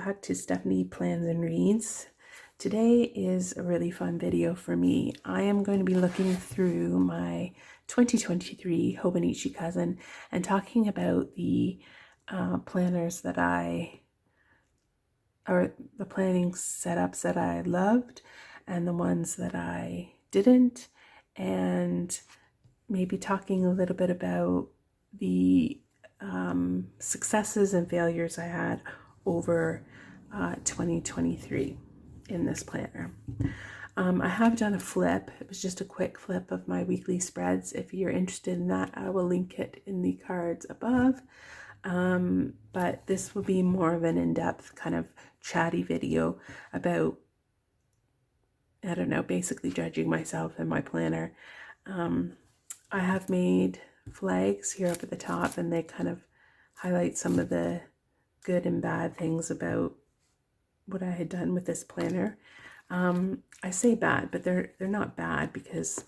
back to Stephanie Plans and Reads. Today is a really fun video for me. I am going to be looking through my 2023 Hobonichi Cousin and talking about the planners that or the planning setups that I loved and the ones that I didn't, and maybe talking a little bit about the successes and failures I had over 2023 in this planner. I have done a flip. It was just a quick flip of my weekly spreads. If you're interested in that, I will link it in the cards above. But this will be more of an in-depth kind of chatty video about, I don't know, basically judging myself and my planner. I have made flags here up at the top, and they kind of highlight some of the good and bad things about what I had done with this planner. I say bad, but they're not bad because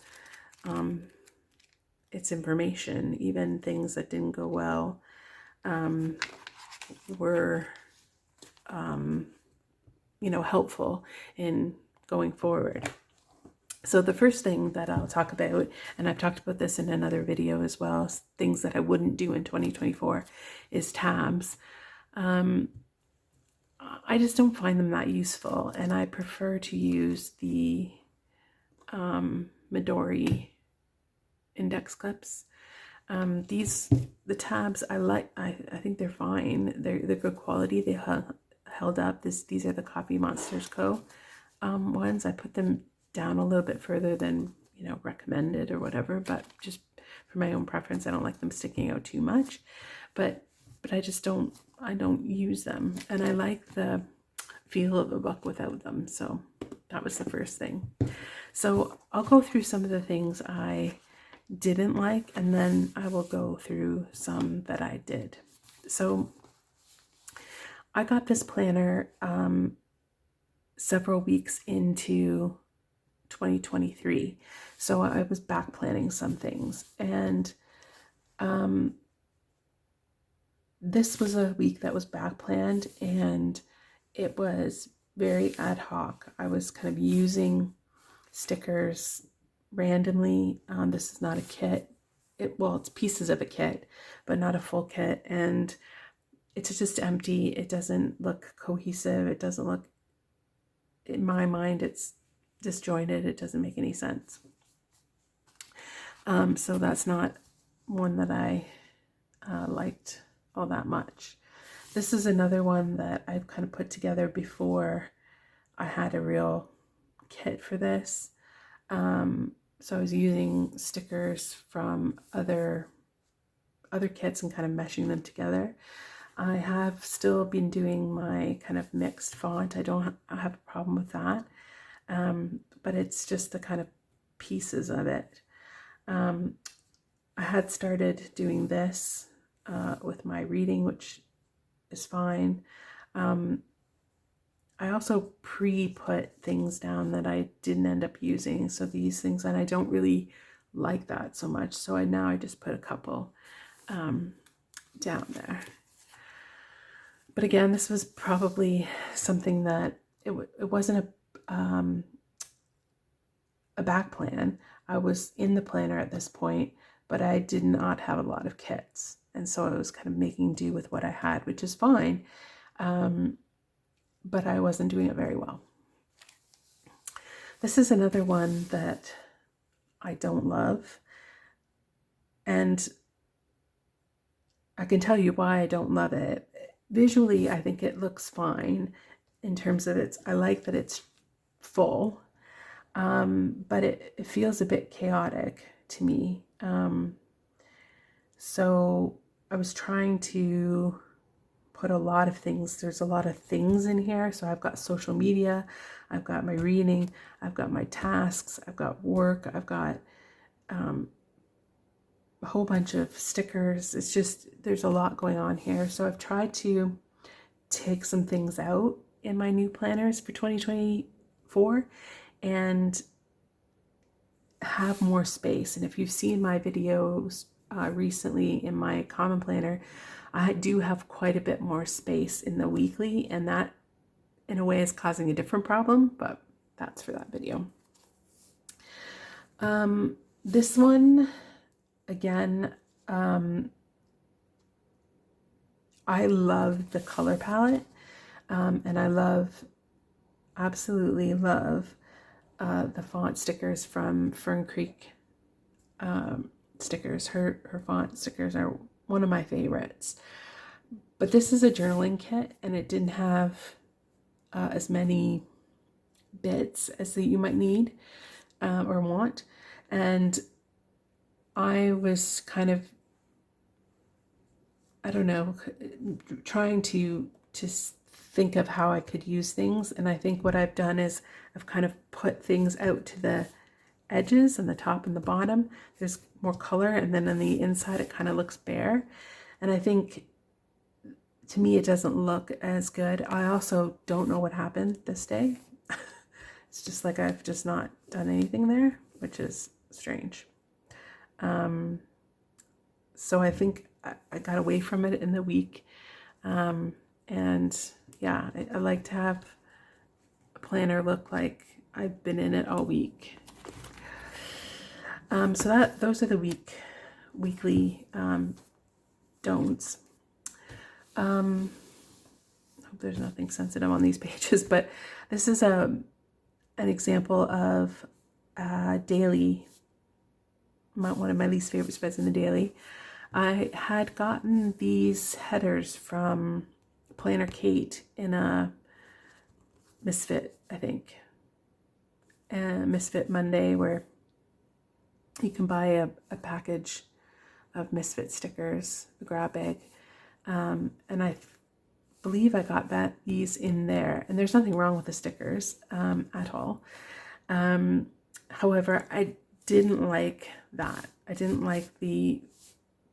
it's information. Even things that didn't go well were helpful in going forward. So the first thing that I'll talk about, and I've talked about this in another video as well, things that I wouldn't do in 2024, is tabs. I just don't find them that useful, and I prefer to use the Midori index clips. The tabs I like. I think they're fine. They're good quality. They held up. These are the Coffee Monsters Co. Ones. I put them down a little bit further than recommended or whatever, but just for my own preference, I don't like them sticking out too much. But I just don't use them, and I like the feel of a book without them. So that was the first thing. So I'll go through some of the things I didn't like, and then I will go through some that I did. So I got this planner several weeks into 2023, so I was back planning some things, and this was a week that was back planned, and it was very ad hoc. I was kind of using stickers randomly. This is not a kit. It's pieces of a kit, but not a full kit, and it's just empty. It doesn't look cohesive. It doesn't look, in my mind, it's disjointed. It doesn't make any sense. So that's not one that I liked all that much. This is another one that I've kind of put together before I had a real kit for this. So I was using stickers from other kits and kind of meshing them together. I have still been doing my kind of mixed font. I have a problem with that. But it's just the kind of pieces of it. I had started doing this with my reading, which is fine. I also pre-put things down that I didn't end up using. So these things, and I don't really like that so much. So now I just put a couple down there. But again, this was probably something that it wasn't a back plan. I was in the planner at this point, but I did not have a lot of kits. And so I was kind of making do with what I had, which is fine. But I wasn't doing it very well. This is another one that I don't love. And I can tell you why I don't love it. Visually, I think it looks fine in terms of I like that it's full. But it feels a bit chaotic to me. So I was trying to put a lot of things. There's a lot of things in here. So I've got social media, I've got my reading, I've got my tasks, I've got work, I've got a whole bunch of stickers. It's just, there's a lot going on here. So I've tried to take some things out in my new planners for 2024 and have more space. And if you've seen my videos recently in my common planner, I do have quite a bit more space in the weekly, and that in a way is causing a different problem, but that's for that video. This one, again, I love the color palette, and I absolutely love the font stickers from Fern Creek stickers. Her font stickers are one of my favorites. But this is a journaling kit, and it didn't have as many bits as that you might need or want. And I was kind of, I don't know, trying to think of how I could use things. And I think what I've done is I've kind of put things out to the edges and the top and the bottom. There's more color, and then on the inside it kind of looks bare. And I think, to me, it doesn't look as good. I also don't know what happened this day. It's just like I've just not done anything there, which is strange. So I think I got away from it in the week. And yeah, I like to have a planner look like I've been in it all week. So those are the weekly don'ts. Hope there's nothing sensitive on these pages, but this is an example of daily, one of my least favorite spreads in the daily. I had gotten these headers from Planner Kate in a Misfit, I think, Misfit Monday, where you can buy a package of Misfit stickers, a grab bag. And I believe I got these in there, and there's nothing wrong with the stickers at all. However, I didn't like that. I didn't like the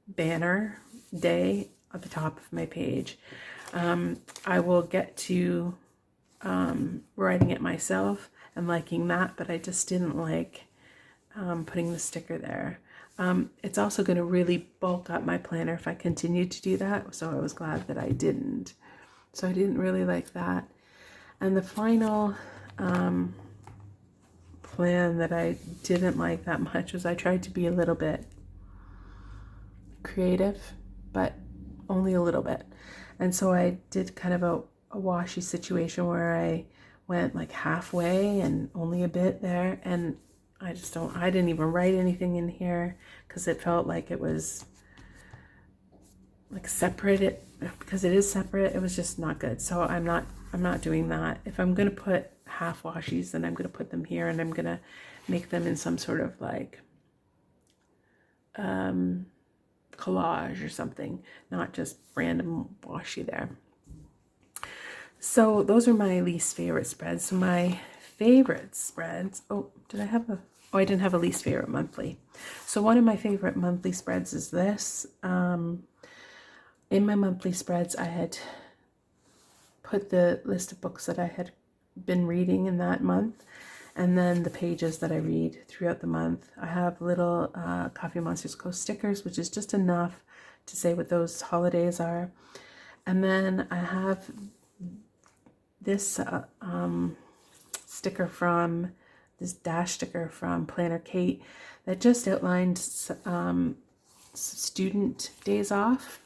banner day at the top of my page. I will get to writing it myself and liking that, but I just didn't like putting the sticker there. It's also going to really bulk up my planner if I continue to do that, so I was glad that I didn't. So I didn't really like that. And the final plan that I didn't like that much was I tried to be a little bit creative, but only a little bit. And so I did kind of a washy situation where I went like halfway and only a bit there, and I didn't even write anything in here because it felt like it was like separate. Because it is separate, it was just not good. So I'm not doing that. If I'm going to put half washies, then I'm going to put them here, and I'm going to make them in some sort of like collage or something, not just random washi there. So those are my least favorite spreads. So my favorite spreads, I didn't have a least favorite monthly. So one of my favorite monthly spreads is this. In my monthly spreads, I had put the list of books that I had been reading in that month, and then the pages that I read throughout the month. I have little Coffee Monsters Co. stickers, which is just enough to say what those holidays are. And then I have this dash sticker from Planner Kate that just outlined student days off,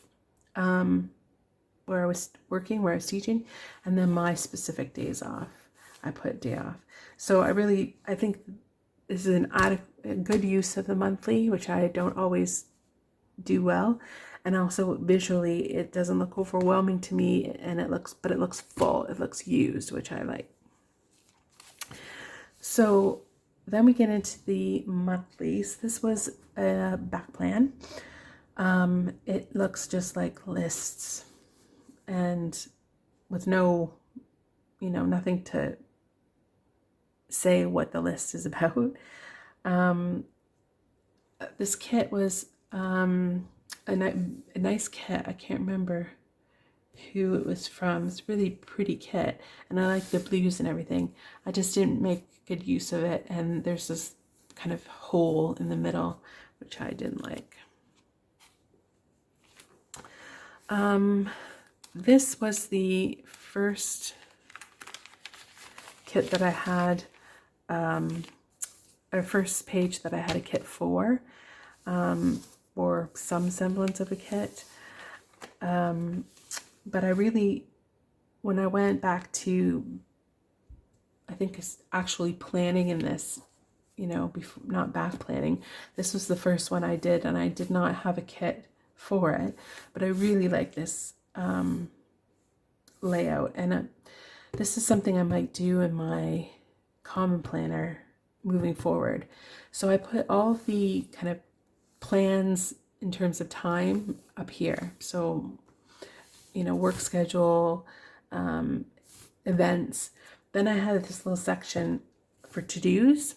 where I was working, where I was teaching, and then my specific days off. I put day off. So I think this is a good use of the monthly, which I don't always do well. And also visually, it doesn't look overwhelming to me, and it looks full. It looks used, which I like. So then we get into the monthlies. This was a back plan. It looks just like lists, and with nothing to say what the list is about. This kit was a nice kit. I can't remember who it was from. It's a really pretty kit, and I like the blues and everything. I just didn't make good use of it, and there's this kind of hole in the middle, which I didn't like. This was the first kit that I had, our first page that I had a kit for, or some semblance of a kit. But I really, when I went back to, I think it's actually planning in this, you know, before, not back planning, this was the first one I did, and I did not have a kit for it, but I really like this layout, and this is something I might do in my common planner moving forward. So I put all the kind of plans in terms of time up here. So, you know, work schedule, events. Then I had this little section for to-dos,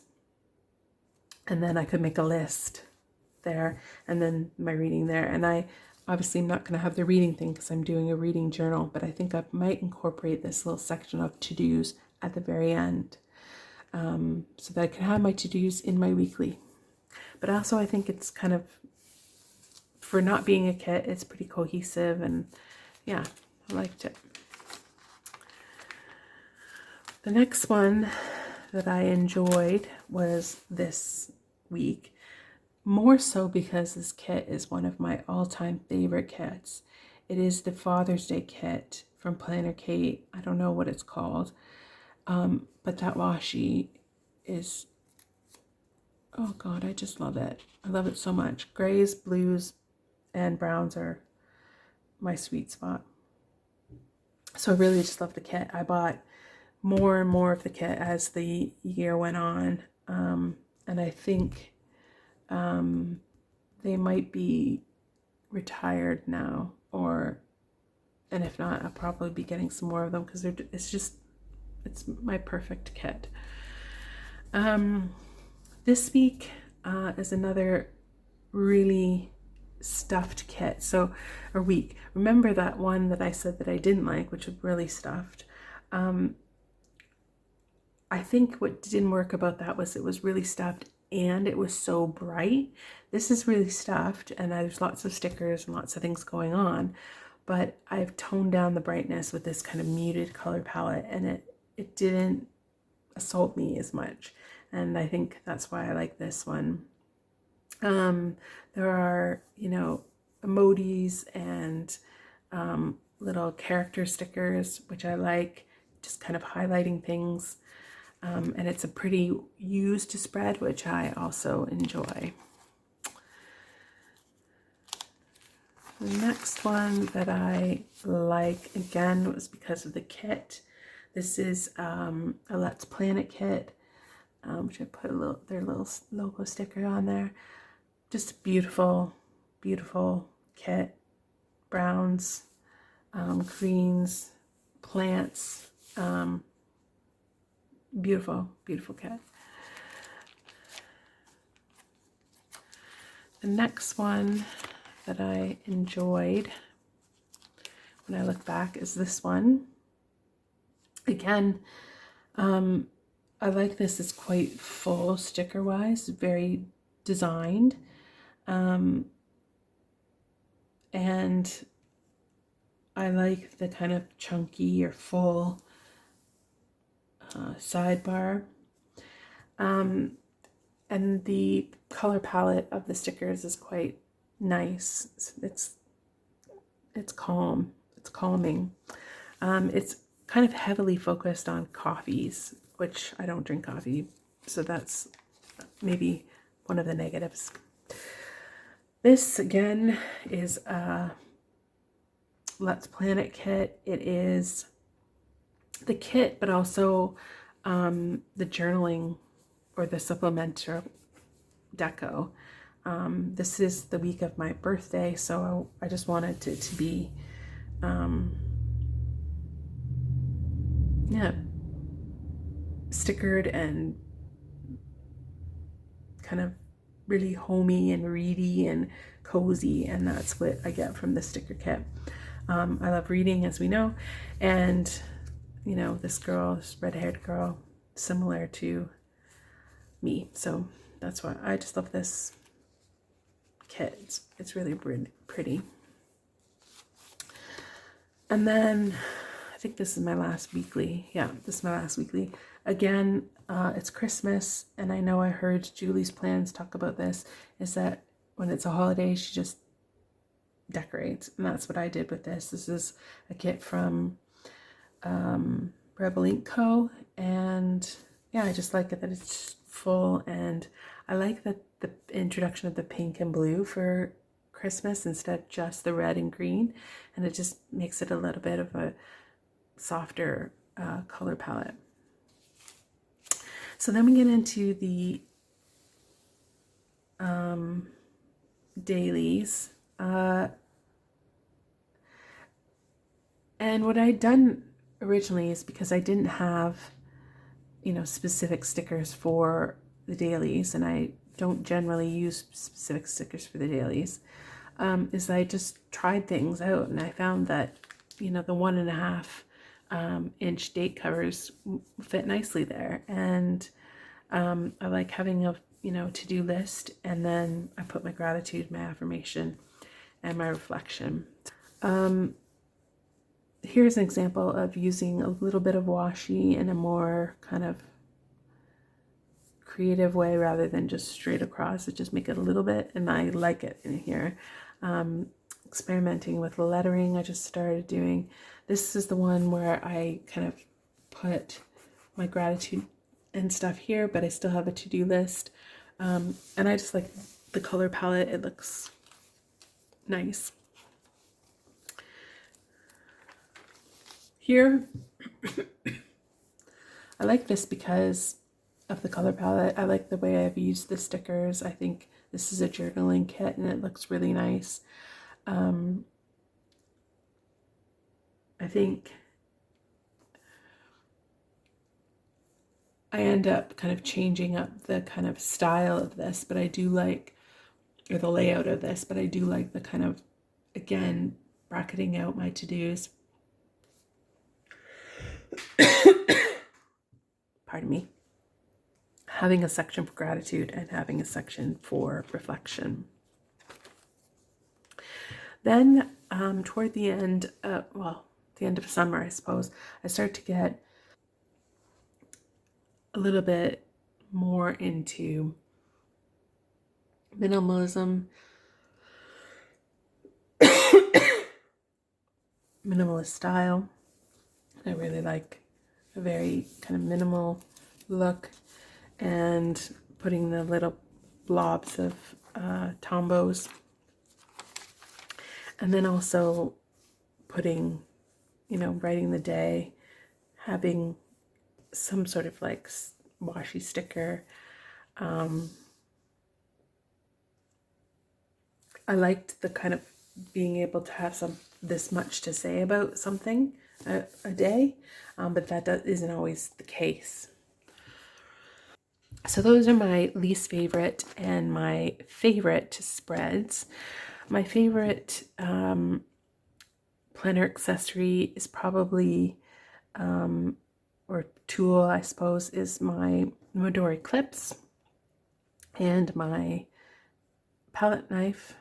and then I could make a list there, and then my reading there. And I obviously am not going to have the reading thing because I'm doing a reading journal, but I think I might incorporate this little section of to-dos at the very end, so that I can have my to-dos in my weekly. But also I think it's kind of, for not being a kit, it's pretty cohesive, and yeah, I liked it. The next one that I enjoyed was this week, more so because this kit is one of my all-time favorite kits. It is the Father's Day kit from Planner Kate. I don't know what it's called, but that washi is, oh God, I just love it. I love it so much. Grays, blues, and browns are my sweet spot. So I really just love the kit. I bought more and more of the kit as the year went on, and I think they might be retired now, and if not, I'll probably be getting some more of them because it's my perfect kit. This week is another really stuffed kit. So, or week. Remember that one that I said that I didn't like, which was really stuffed. I think what didn't work about that was it was really stuffed and it was so bright. This is really stuffed, and there's lots of stickers and lots of things going on, but I've toned down the brightness with this kind of muted color palette, and it didn't assault me as much, and I think that's why I like this one. There are, you know, emojis and little character stickers, which I like, just kind of highlighting things. And it's a pretty used spread, which I also enjoy. The next one that I like, again, was because of the kit. This is a Let's Plan It kit, which I put their little logo sticker on there. Just a beautiful, beautiful kit. Browns, greens, plants, beautiful, beautiful kit. The next one that I enjoyed when I look back is this one. Again, I like this. It's quite full sticker wise, very designed. And I like the kind of chunky or full sidebar. And the color palette of the stickers is quite nice. It's calm. It's calming. It's kind of heavily focused on coffees, which I don't drink coffee, so that's maybe one of the negatives. This again is a Let's Plan It kit. It is the kit, but also the journaling or the supplemental deco. This is the week of my birthday, so I just wanted it to be stickered and kind of really homey and ready and cozy, and that's what I get from the sticker kit. I love reading, as we know, and you know, this girl, this red-haired girl, similar to me, so that's why I just love this kit. It's really pretty. And then I think this is my last weekly. Yeah, this is my last weekly. Again, it's Christmas, and I know I heard Julie's plans talk about this, is that when it's a holiday, she just decorates. And that's what I did with this. This is a kit from Rebel Ink Co. And yeah, I just like it that it's full, and I like that the introduction of the pink and blue for Christmas instead of just the red and green, and it just makes it a little bit of a softer color palette. So then we get into the dailies. And what I'd done originally is, because I didn't have, specific stickers for the dailies, and I don't generally use specific stickers for the dailies, is I just tried things out, and I found that, the 1.5 inch date covers fit nicely there. And I like having a, to-do list, and then I put my gratitude, my affirmation, and my reflection. Here's an example of using a little bit of washi in a more kind of creative way rather than just straight across. It just make it a little bit, and I like it in here. Experimenting with lettering, I just started doing. This is the one where I kind of put my gratitude and stuff here, but I still have a to-do list. And I just like the color palette. It looks nice. Here, I like this because of the color palette. I like the way I've used the stickers. I think this is a journaling kit, and it looks really nice. I think I end up kind of changing up the kind of style of this, but I do like, or the layout of this, but I do like the kind of, again, bracketing out my to-dos. Pardon me. Having a section for gratitude and having a section for reflection. Then toward the end, the end of summer, I suppose, I start to get a little bit more into minimalism, minimalist style. I really like a very kind of minimal look, and putting the little blobs of tombos, and then also putting, writing the day, having some sort of like washi sticker. I liked the kind of being able to have this much to say about something a day, but that isn't always the case. So those are my least favorite and my favorite spreads. My favorite planner accessory is probably, or tool, I suppose, is my Midori clips and my palette knife.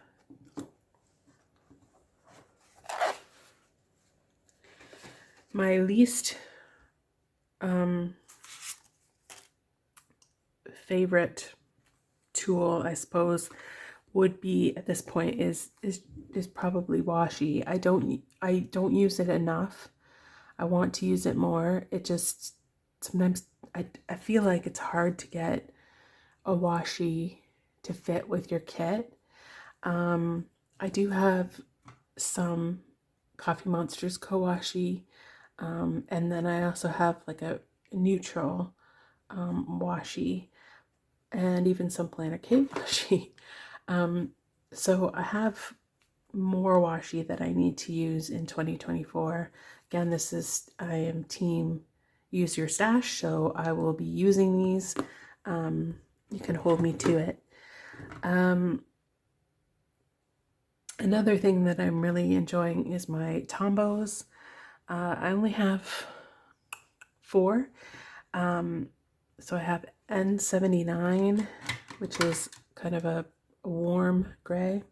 My least favorite tool, I suppose, would be at this point is probably washi. I don't use it enough. I want to use it more. It just sometimes I feel like it's hard to get a washi to fit with your kit. I do have some Coffee Monsters co-washi, and then I also have like a neutral washi, and even some Planner Cave washi. So I have more washi that I need to use in 2024. Again, I am team use your stash, so I will be using these. You can hold me to it. Another thing that I'm really enjoying is my tombos. I only have 4. So I have N79, which is kind of a warm gray.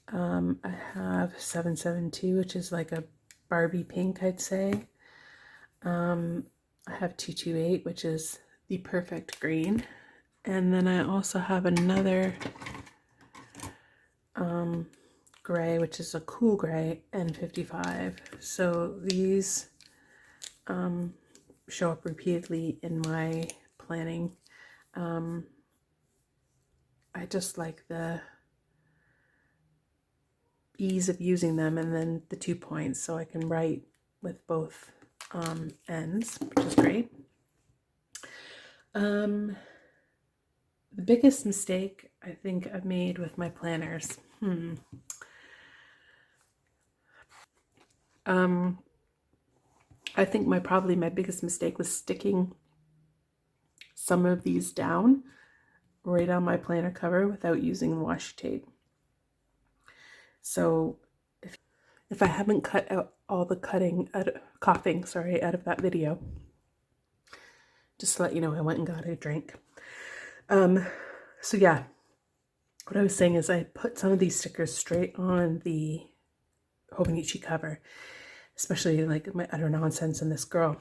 I have 772, which is like a Barbie pink, I'd say. I have 228, which is the perfect green. And then I also have another gray, which is a cool gray, N55. So these show up repeatedly in my planning. I just like the ease of using them, and then the 2 points, so I can write with both ends, which is great. The biggest mistake I think I've made with my planners. I think probably my biggest mistake was sticking some of these down right on my planner cover without using washi tape. So if I haven't cut out all the coughing out of that video, just to let you know, I went and got a drink. So yeah, what I was saying is I put some of these stickers straight on the Hobonichi cover, especially like my utter nonsense, and this girl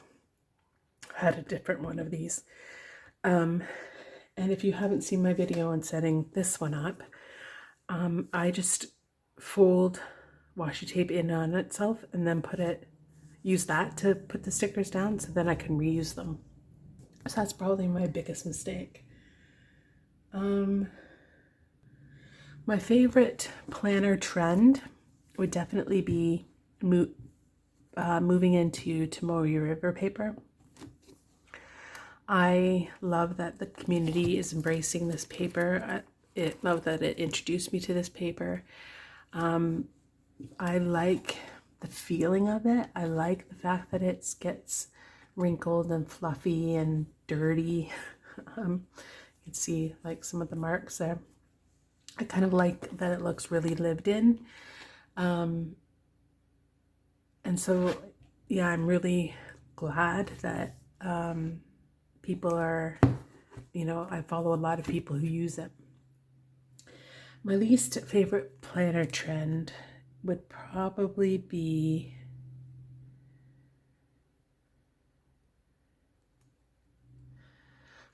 had a different one of these. And if you haven't seen my video on setting this one up, I just fold washi tape in on itself and then use that to put the stickers down, so then I can reuse them. So that's probably my biggest mistake. My favorite planner trend would definitely be moving into Tomoe River paper. I love that the community is embracing this paper. I love that it introduced me to this paper. I like the feeling of it. I like the fact that it gets wrinkled and fluffy and dirty. You can see like some of the marks there. I kind of like that it looks really lived in. And so, yeah, I'm really glad that people are, I follow a lot of people who use it. My least favorite planner trend would probably be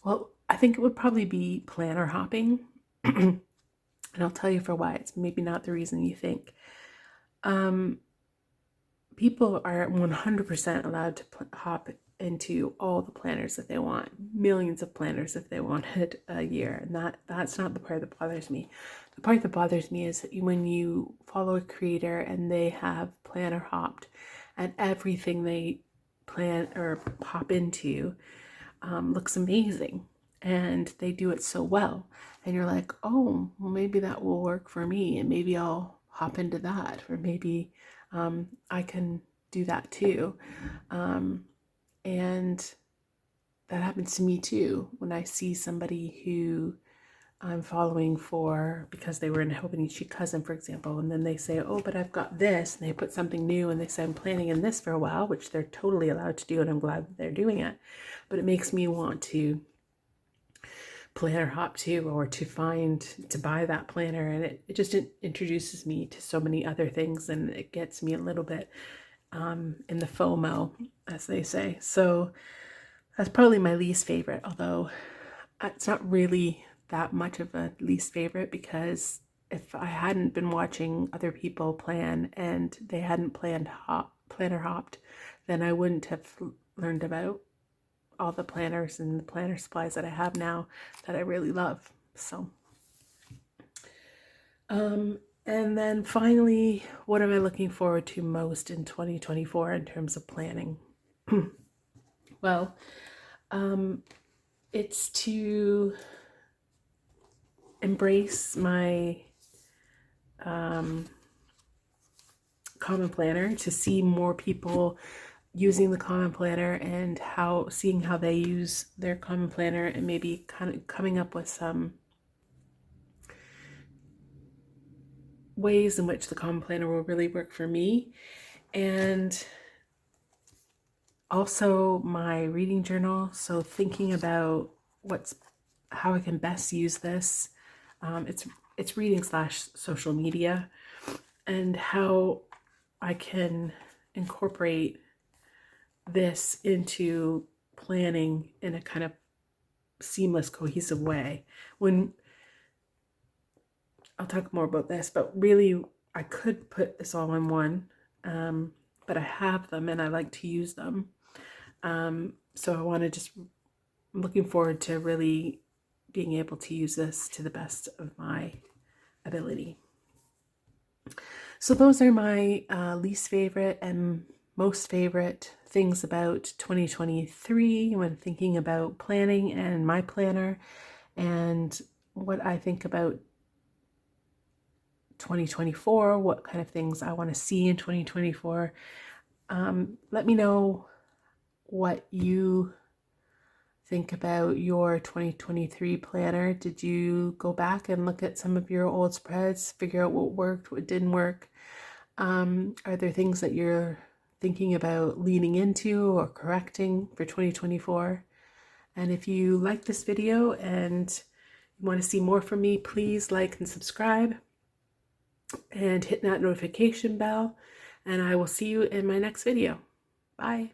I think it would probably be planner hopping. And I'll tell you for why. It's maybe not the reason you think. People are 100% allowed to hop into all the planners that they want, millions of planners if they wanted a year. And that's not the part that bothers me. The part that bothers me is when you follow a creator and they have planner hopped, and everything they plan or hop into looks amazing, and they do it so well, and you're like, oh, well, maybe that will work for me, and maybe I'll hop into that, or maybe I can do that too. And that happens to me too when I see somebody who I'm following because they were in Hobonichi Cousin, for example, and then they say, oh, but I've got this, and they put something new, and they say, I'm planning in this for a while, which they're totally allowed to do, and I'm glad that they're doing it. But it makes me want to planner hop too, or to buy that planner, and it just introduces me to so many other things, and it gets me a little bit in the FOMO, as they say. So that's probably my least favorite, although it's not really that much of a least favorite, because if I hadn't been watching other people plan and they hadn't planner hopped, then I wouldn't have learned about all the planners and the planner supplies that I have now that I really love. So and then finally, what am I looking forward to most in 2024 in terms of planning? Well, it's to embrace my common planner, to see more people using the common planner and seeing how they use their common planner, and maybe kind of coming up with some ways in which the common planner will really work for me. And also my reading journal, so thinking about how I can best use this. It's reading / social media, and how I can incorporate this into planning in a kind of seamless, cohesive way. I'll talk more about this, but really I could put this all in one, but I have them and I like to use them. So I want to I'm looking forward to really being able to use this to the best of my ability. So those are my least favorite and most favorite things about 2023 when thinking about planning and my planner, and what I think about 2024, what kind of things I want to see in 2024. Let me know what you think about your 2023 planner. Did you go back and look at some of your old spreads, figure out what worked, what didn't work? Are there things that you're thinking about leaning into or correcting for 2024? And if you like this video and you want to see more from me, please like and subscribe and hit that notification bell. And I will see you in my next video. Bye.